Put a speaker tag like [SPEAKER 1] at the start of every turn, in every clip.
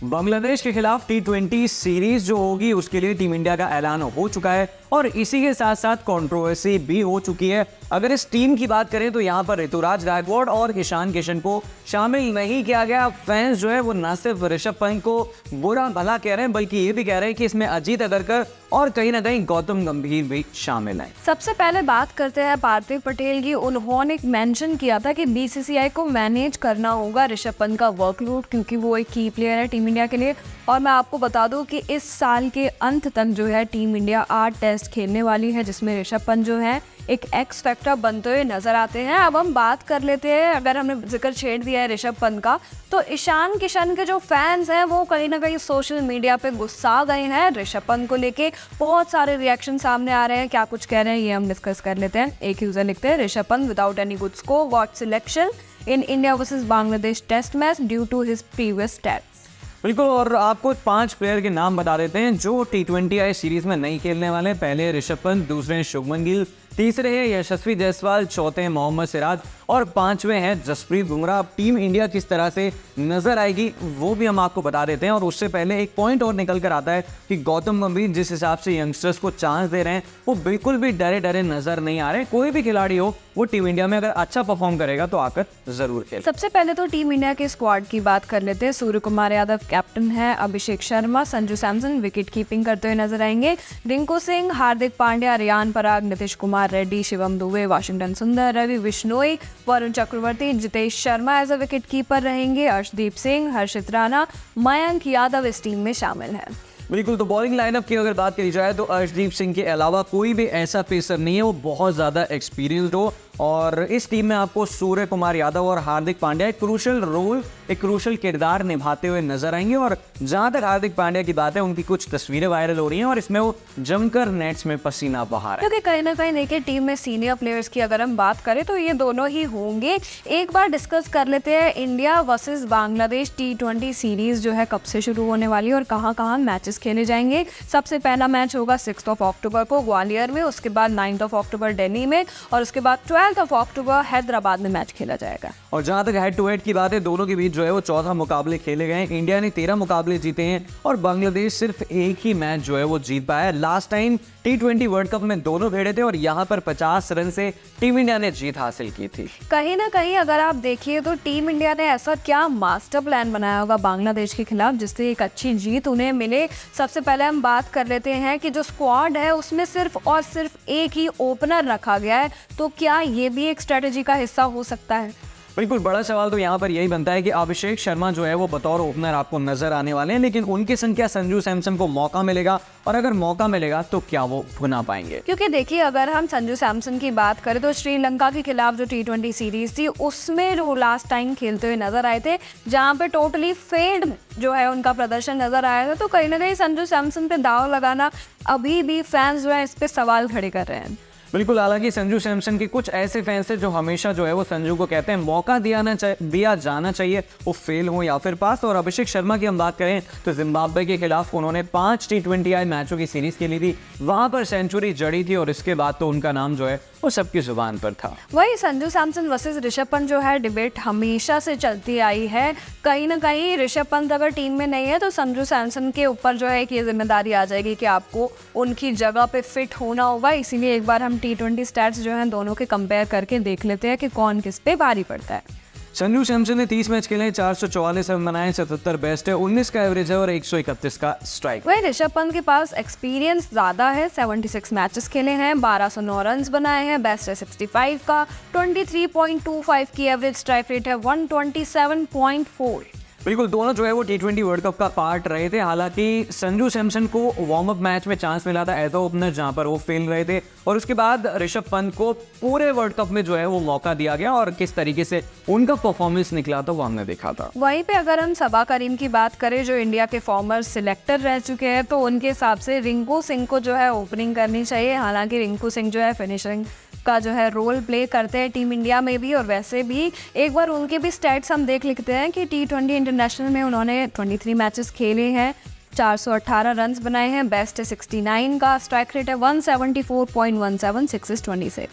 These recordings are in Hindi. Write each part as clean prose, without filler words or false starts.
[SPEAKER 1] बांग्लादेश के खिलाफ T20 सीरीज जो होगी उसके लिए टीम इंडिया का ऐलान हो चुका है और इसी के साथ साथ कंट्रोवर्सी भी हो चुकी है। अगर इस टीम की बात करें तो यहाँ पर ऋतुराज गायकवाड़ और ईशान किशन को शामिल नहीं किया गया। फैंस जो है वो न सिर्फ ऋषभ पंत को बुरा भला कह रहे हैं बल्कि ये भी कह रहे हैं कि इसमें अजीत अगरकर और कहीं ना कहीं गौतम गंभीर भी शामिल हैं।
[SPEAKER 2] सबसे पहले बात करते हैं पार्थिव पटेल की। उन्होंने मेंशन किया था कि बीसीसीआई को मैनेज करना होगा ऋषभ पंत का वर्कलोड, क्योंकि वो एक की प्लेयर है टीम इंडिया के लिए। और मैं आपको बता दूं कि इस साल के अंत तक जो है टीम इंडिया 8 टेस्ट खेलने वाली है, जिसमें ऋषभ पंत जो है एक एक्स फैक्टर बनते हुए नजर आते हैं। अब हम बात कर लेते हैं, अगर हमने जिक्र छेड़ दिया है ऋषभ पंत का, तो ईशान किशन के जो फैंस हैं वो कहीं ना कहीं सोशल मीडिया पे गुस्सा गए हैं ऋषभ पंत को लेके। बहुत सारे रिएक्शन सामने आ रहे हैं, क्या कुछ कह रहे हैं ये हम डिस्कस कर लेते हैं। एक यूजर लिखते हैं, Rishabh Pant without any good score got selection in India versus Bangladesh test match due to his previous stats.
[SPEAKER 1] बिल्कुल, और आपको 5 प्लेयर के नाम बता देते हैं जो T20 सीरीज में नहीं खेलने वाले। पहले ऋषभ पंत, दूसरे शुभमन गिल, तीसरे हैं यशस्वी जायसवाल, चौथे हैं मोहम्मद सिराज और 5वें हैं जसप्रीत बुमराह। अब टीम इंडिया किस तरह से नजर आएगी वो भी हम आपको बता देते हैं। और उससे पहले एक पॉइंट और निकल कर आता है कि गौतम गंभीर जिस हिसाब से यंगस्टर्स को चांस दे रहे हैं वो बिल्कुल भी डरे डरे नजर नहीं आ रहे। कोई भी खिलाड़ी हो वो टीम इंडिया में अगर अच्छा परफॉर्म करेगा तो आकर जरूर खेले।
[SPEAKER 2] सबसे पहले तो टीम इंडिया के स्क्वाड की बात कर लेते हैं। सूर्य कुमार यादव कैप्टन है, अभिषेक शर्मा, संजू सैमसन विकेट कीपिंग करते हुए नजर आएंगे, Rinku Singh, Hardik Pandya, Riyan Parag, Nitish Kumar Reddy, Shivam Dube, Washington Sundar, Ravi Bishnoi, Varun Chakravarthy, Jitesh Sharma as a wicket keeper रहेंगे, अर्शदीप सिंह, हर्षित राणा, मयंक यादव इस टीम में शामिल है।
[SPEAKER 1] बिल्कुल, तो बॉलिंग लाइनअप की अगर बात करी जाए तो अर्शदीप सिंह के अलावा कोई भी ऐसा पेसर नहीं है वो बहुत ज़्यादा एक्सपीरियंस्ड हो। और इस टीम में आपको सूर्य कुमार यादव और हार्दिक पांड्या एक क्रूशल किरदार निभाते हुए नजर आएंगे। और जहां तक हार्दिक पांड्या की बात है, उनकी कुछ तस्वीरें वायरल हो रही हैं और इसमें वो जमकर नेट्स में पसीना बहा रहे हैं।
[SPEAKER 2] क्योंकि कहीं ना कहीं देखिए टीम में सीनियर प्लेयर्स की अगर हम बात करें तो ये दोनों ही होंगे। एक बार डिस्कस कर लेते हैं India versus Bangladesh T20 series जो है कब से शुरू होने वाली है और कहाँ कहाँ मैचेस खेले जाएंगे। सबसे पहला मैच होगा 6 अक्टूबर को ग्वालियर में, उसके बाद 9 अक्टूबर दिल्ली में और उसके बाद 12 अक्टूबर हैदराबाद में मैच खेला जाएगा।
[SPEAKER 1] और जहां तक हेड टू हेड की बात है, दोनों के बीच जो है वो 14 मुकाबले खेले गए हैं। इंडिया ने 13 मुकाबले जीते हैं और बांग्लादेश सिर्फ एक ही मैच जो है वो जीत पाया है। Last time T20 world cup में दोनों भिड़े थे और यहाँ पर 50 रन से टीम इंडिया ने जीत हासिल की थी।
[SPEAKER 2] कहीं ना कहीं अगर आप देखिए तो टीम इंडिया ने ऐसा क्या मास्टर प्लान बनाया होगा बांग्लादेश के खिलाफ जिससे एक अच्छी जीत उन्हें मिले। सबसे पहले हम बात कर लेते हैं कि जो स्क्वाड है उसमें सिर्फ और सिर्फ एक ही ओपनर रखा गया है, तो क्या ये भी एक स्ट्रेटेजी का हिस्सा हो सकता है?
[SPEAKER 1] बिल्कुल, बड़ा सवाल तो यहाँ पर यही बनता है कि अभिषेक शर्मा जो है वो बतौर ओपनर आपको नजर आने वाले हैं, लेकिन उनकी संख्या संजू सैमसन को मौका मिलेगा और अगर मौका मिलेगा तो क्या वो भुना पाएंगे?
[SPEAKER 2] क्योंकि देखिए अगर हम संजू सैमसन की बात करें तो श्रीलंका के खिलाफ जो T20 सीरीज थी उसमें जो लास्ट टाइम खेलते हुए नजर आए थे, जहाँ पे टोटली फेल्ड जो है उनका प्रदर्शन नजर आया था, तो कहीं ना कहीं संजू सैमसन पे दाव लगाना अभी भी फैंस जो है इस पे सवाल खड़े कर रहे हैं।
[SPEAKER 1] बिल्कुल, हालांकि संजू सैमसन के कुछ ऐसे फैंस हैं जो हमेशा जो है वो संजू को कहते हैं मौका दिया जाना चाहिए, वो फेल हो या फिर पास। और अभिषेक शर्मा की हम बात करें तो जिम्बाब्वे के खिलाफ उन्होंने 5 T20 मैचों की सीरीज खेली थी, वहां पर सेंचुरी जड़ी थी और इसके बाद तो उनका नाम जो है वो सबकी जुबान पर था।
[SPEAKER 2] वही संजू सैमसन वर्सेस ऋषभ पंत जो है डिबेट हमेशा से चलती आई है। कहीं ना कहीं ऋषभ पंत अगर टीम में नहीं है तो संजू सैमसन के ऊपर जो है कि ये जिम्मेदारी आ जाएगी कि आपको उनकी जगह पे फिट होना होगा। इसीलिए एक बार हम T20 स्टैट्स जो हैं दोनों के कंपेयर करके देख लेते हैं कि कौन किस पे भारी पड़ता है।
[SPEAKER 1] संजू सैमसन ने 30 मैच खेले, 444 रन बनाए, 77 बेस्ट है, 19 का एवरेज है और 131 का स्ट्राइक।
[SPEAKER 2] वही ऋषभ पंत के पास एक्सपीरियंस ज़्यादा है, 76 मैचेस खेले हैं, 1209 रन बनाए हैं, बेस्ट है 65 का, 23.25 की एवरेज स्ट्राइक रेट है, 127.4।
[SPEAKER 1] बिल्कुल, दोनों जो है वो T20 वर्ल्ड कप का पार्ट रहे थे। हालांकि संजू सैमसन को वार्म अप मैच में चांस मिला था एज अ ओपनर, जहां पर वो फेल रहे थे और उसके बाद ऋषभ पंत को पूरे वर्ल्ड कप में जो है वो मौका दिया गया और किस तरीके से उनका परफॉर्मेंस निकला था वो हमने देखा था।
[SPEAKER 2] वहीं पे अगर हम सबा करीम की बात करें जो इंडिया के फॉर्मर सिलेक्टर रह चुके हैं, तो उनके हिसाब से रिंकू सिंह को जो है ओपनिंग करनी चाहिए। हालांकि रिंकू सिंह जो है फिनिशिंग का जो है रोल प्ले करते हैं टीम इंडिया में भी और वैसे भी। एक बार उनके भी स्टैट्स हम देख लेते हैं कि T20 इंटरनेशनल में उन्होंने 23 मैचेस खेले हैं, 418 रन बनाए हैं, बेस्ट है 69 का, स्ट्राइक रेट है 174.17, 6 26।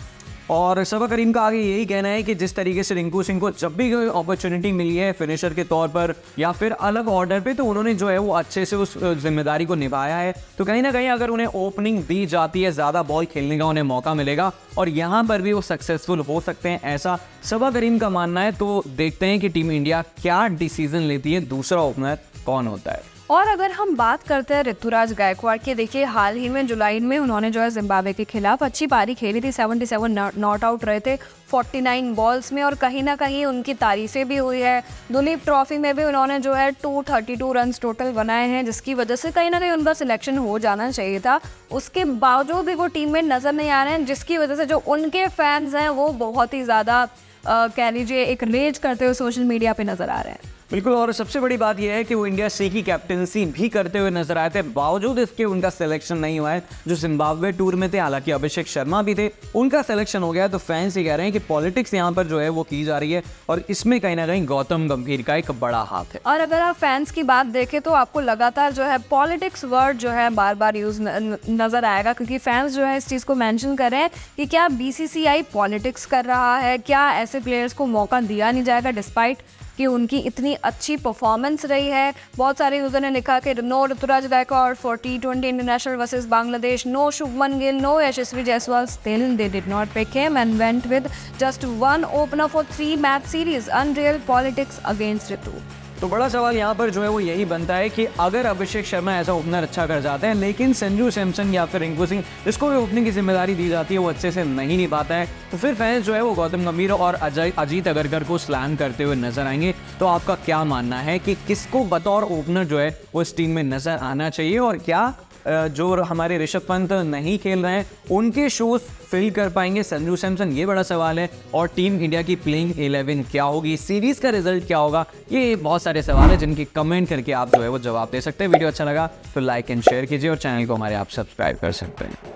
[SPEAKER 1] और सबा करीम का आगे यही कहना है कि जिस तरीके से रिंकू सिंह को जब भी कोई अपॉर्चुनिटी मिली है फिनिशर के तौर पर या फिर अलग ऑर्डर पे, तो उन्होंने जो है वो अच्छे से उस जिम्मेदारी को निभाया है। तो कहीं ना कहीं अगर उन्हें ओपनिंग दी जाती है, ज़्यादा बॉल खेलने का उन्हें मौका मिलेगा और यहाँ पर भी वो सक्सेसफुल हो सकते हैं, ऐसा सबा करीम का मानना है। तो देखते हैं कि टीम इंडिया क्या डिसीजन लेती है, दूसरा ओपनर कौन होता है।
[SPEAKER 2] और अगर हम बात करते हैं ऋतुराज गायकवाड़ की, देखिए हाल ही में जुलाई में उन्होंने जो है जिम्बाब्वे के खिलाफ अच्छी पारी खेली थी, 77 नॉट आउट रहे थे 49 बॉल्स में, और कहीं ना कहीं उनकी तारीफें भी हुई है। दुलीप ट्रॉफी में भी उन्होंने जो है 232 रन टोटल बनाए हैं, जिसकी वजह से कहीं ना कहीं उनका सिलेक्शन हो जाना चाहिए था। उसके बावजूद भी वो टीम में नज़र नहीं आ रहे हैं, जिसकी वजह से जो उनके फैंस हैं वो बहुत ही ज़्यादा कह लीजिए एक रेज करते हुए सोशल मीडिया पे नज़र आ रहे हैं।
[SPEAKER 1] बिल्कुल, और सबसे बड़ी बात यह है कि वो इंडिया सी की कैप्टनसी भी करते हुए नजर आए थे, बावजूद इसके उनका सिलेक्शन नहीं हुआ है। जो जिम्बाब्वे टूर में थे, हालांकि अभिषेक शर्मा भी थे, उनका सिलेक्शन हो गया। तो फैंस ये कह रहे हैं कि पॉलिटिक्स यहाँ पर जो है वो की जा रही है और इसमें कहीं ना कहीं गौतम गंभीर का एक बड़ा हाथ है।
[SPEAKER 2] और अगर आप फैंस की बात देखें तो आपको लगातार जो है पॉलिटिक्स वर्ड जो है बार बार यूज नजर आएगा, क्योंकि फैंस जो है इस चीज़ को मेंशन कर रहे हैं कि क्या बीसीसीआई पॉलिटिक्स कर रहा है, क्या ऐसे प्लेयर्स को मौका दिया नहीं जाएगा डिस्पाइट कि उनकी इतनी अच्छी परफॉर्मेंस रही है। बहुत सारे यूजर ने लिखा कि no Ruturaj Gaikwad for T20 international versus Bangladesh, no Shubman Gill, no Yashasvi Jaiswal, still they did not pick him and went with just one opener for 3 match series, unreal politics against Ritu.
[SPEAKER 1] तो बड़ा सवाल यहाँ पर जो है वो यही बनता है कि अगर अभिषेक शर्मा ऐसा ओपनर अच्छा कर जाते हैं, लेकिन संजू सैमसन या फिर रिंकू सिंह जिसको भी ओपनिंग की जिम्मेदारी दी जाती है वो अच्छे से नहीं निभाता है, तो फिर फैंस जो है वो गौतम गंभीर और अजीत अगरकर को स्लैम करते हुए नजर आएंगे। तो आपका क्या मानना है कि किसको बतौर ओपनर जो है वो इस टीम में नजर आना चाहिए, और क्या जो हमारे ऋषभ पंत नहीं खेल रहे हैं उनके शोज फिल कर पाएंगे संजू सैमसन, ये बड़ा सवाल है। और टीम इंडिया की प्लेइंग 11 क्या होगी, सीरीज का रिजल्ट क्या होगा, ये बहुत सारे सवाल है जिनके कमेंट करके आप जो है वो जवाब दे सकते हैं। वीडियो अच्छा लगा तो लाइक एंड शेयर कीजिए और चैनल को हमारे आप सब्सक्राइब कर सकते हैं।